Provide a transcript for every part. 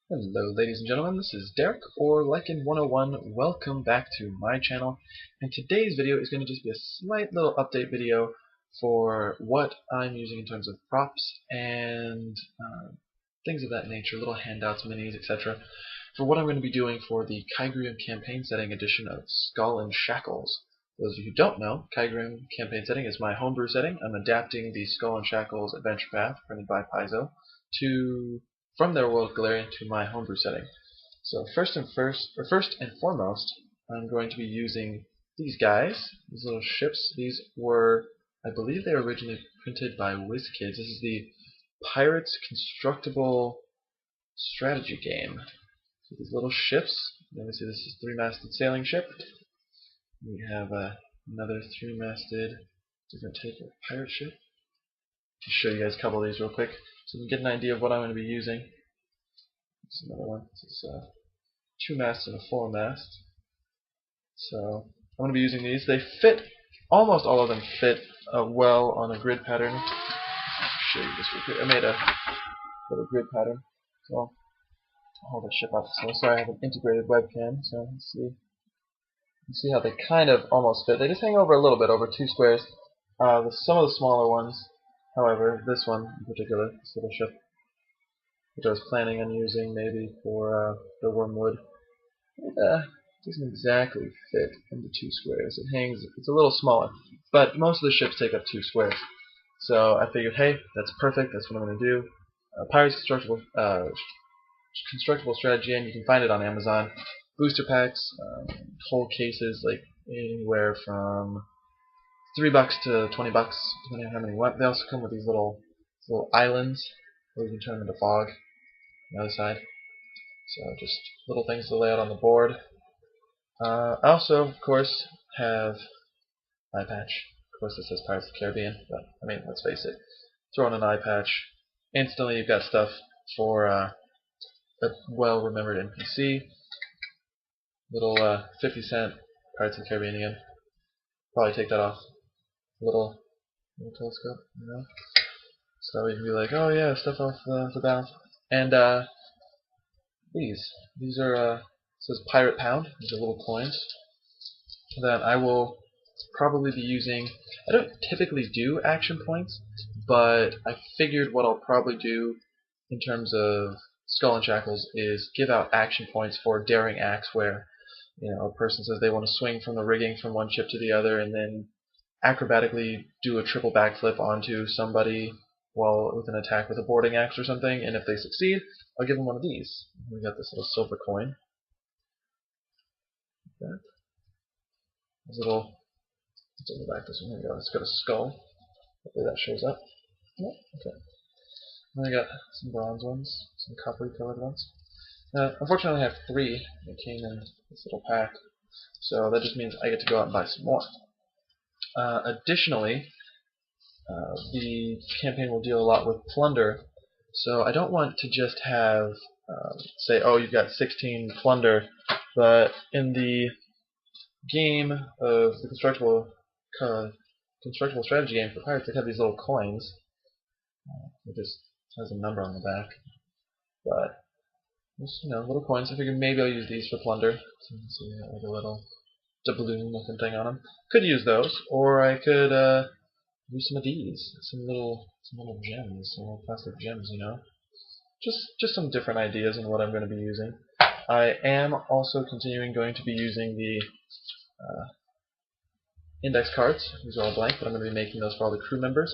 Hello ladies and gentlemen, this is Derek, or Lycan 101. Welcome back to my channel, and today's video is going to just be a slight little update video for what I'm using in terms of props and things of that nature, little handouts, minis, etc. for what I'm going to be doing for the Kygrium campaign setting edition of Skull and Shackles. For those of you who don't know, Kygrium campaign setting is my homebrew setting. I'm adapting the Skull and Shackles adventure path printed by Paizo from their World Galarian to my homebrew setting. So first and foremost, I'm going to be using these guys, these little ships. These were, I believe they were originally printed by WizKids. This is the Pirates Constructible strategy game. So these little ships, you see this is a three-masted sailing ship. We have another three-masted different type of pirate ship. To show you guys a couple of these real quick so you can get an idea of what I'm going to be using. This is another one. This is two masts and a four mast. So I'm going to be using these. They fit, almost all of them fit well on a grid pattern. I'll show you this real quick. I made a little grid pattern. So I'll hold the ship up. So sorry, I have an integrated webcam. So let's see. You see how they kind of almost fit. They just hang over a little bit, over two squares. Some of the smaller ones, however, this one in particular, this little ship, which I was planning on using maybe for the wormwood, it doesn't exactly fit into two squares. It hangs, it's a little smaller, but most of the ships take up two squares. So I figured, hey, that's perfect, that's what I'm going to do. Pirates Constructible Strategy, and you can find it on Amazon. Booster packs, whole cases, like anywhere from $3 to $20, depending on how many you want. They also come with these little islands where you can turn them into fog on the other side. So just little things to lay out on the board. I also, of course, have eye patch. Of course, this says Pirates of the Caribbean, but I mean, let's face it. Throw in an eye patch, instantly you've got stuff for a well-remembered NPC. Little 50-cent Pirates of the Caribbean again. Probably take that off. Little telescope, you know. So you can be like, oh yeah, stuff off the bow. And these are says Pirate Pound. These are little coins that I will probably be using. I don't typically do action points, but I figured what I'll probably do in terms of Skull and Shackles is give out action points for daring acts where, you know, a person says they want to swing from the rigging from one ship to the other and then acrobatically do a triple backflip onto somebody while with an attack with a boarding axe or something, and if they succeed, I'll give them one of these. We got this little silver coin. Like that. This little, let's go back this one. There we go. It's got a skull. Hopefully that shows up. Yeah, okay. Then I got some bronze ones, some coppery colored ones. Unfortunately, I have three that came in this little pack, so that just means I get to go out and buy some more. Additionally, the campaign will deal a lot with plunder, so I don't want to just have, say, oh, you've got 16 plunder, but in the game of the constructible strategy game for pirates, they have these little coins. It just has a number on the back, but just, you know, little coins. I figured maybe I'll use these for plunder. So you can see like a little doubloon looking thing on them. Could use those, or I could use some of these, some little gems, some little plastic gems, you know. Just some different ideas on what I'm going to be using. I am also going to be using the index cards. These are all blank, but I'm going to be making those for all the crew members.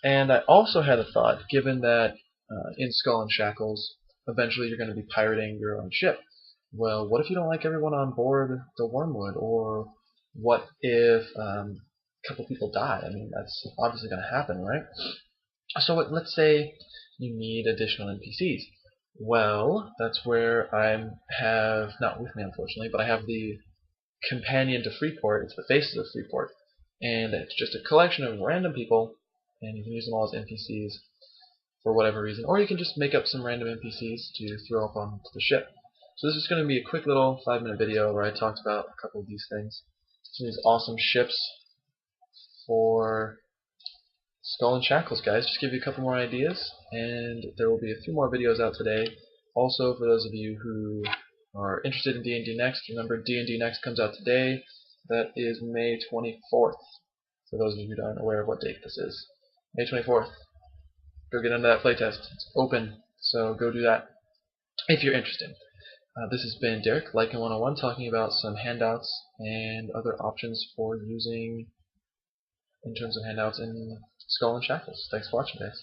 And I also had a thought, given that in Skull and Shackles, eventually you're going to be pirating your own ship. Well, what if you don't like everyone on board the Wormwood? Or what if a couple people die? I mean, that's obviously going to happen, right? So let's say you need additional NPCs. Well, that's where I have, not with me unfortunately, but I have the companion to Freeport. It's the Faces of Freeport. And it's just a collection of random people, and you can use them all as NPCs for whatever reason. Or you can just make up some random NPCs to throw up onto the ship. So this is going to be a quick little 5-minute video where I talked about a couple of these things. Some of these awesome ships for Skull and Shackles, guys. Just give you a couple more ideas, and there will be a few more videos out today Also, for those of you who are interested in D&D Next, remember D&D Next comes out today. That is May 24th. For those of you who aren't aware of what date this is. May 24th. Go get into that playtest. It's open, so go do that if you're interested. This has been Derek, Lycan 101, talking about some handouts and other options for using in terms of handouts in Skull and Shackles. Thanks for watching, guys.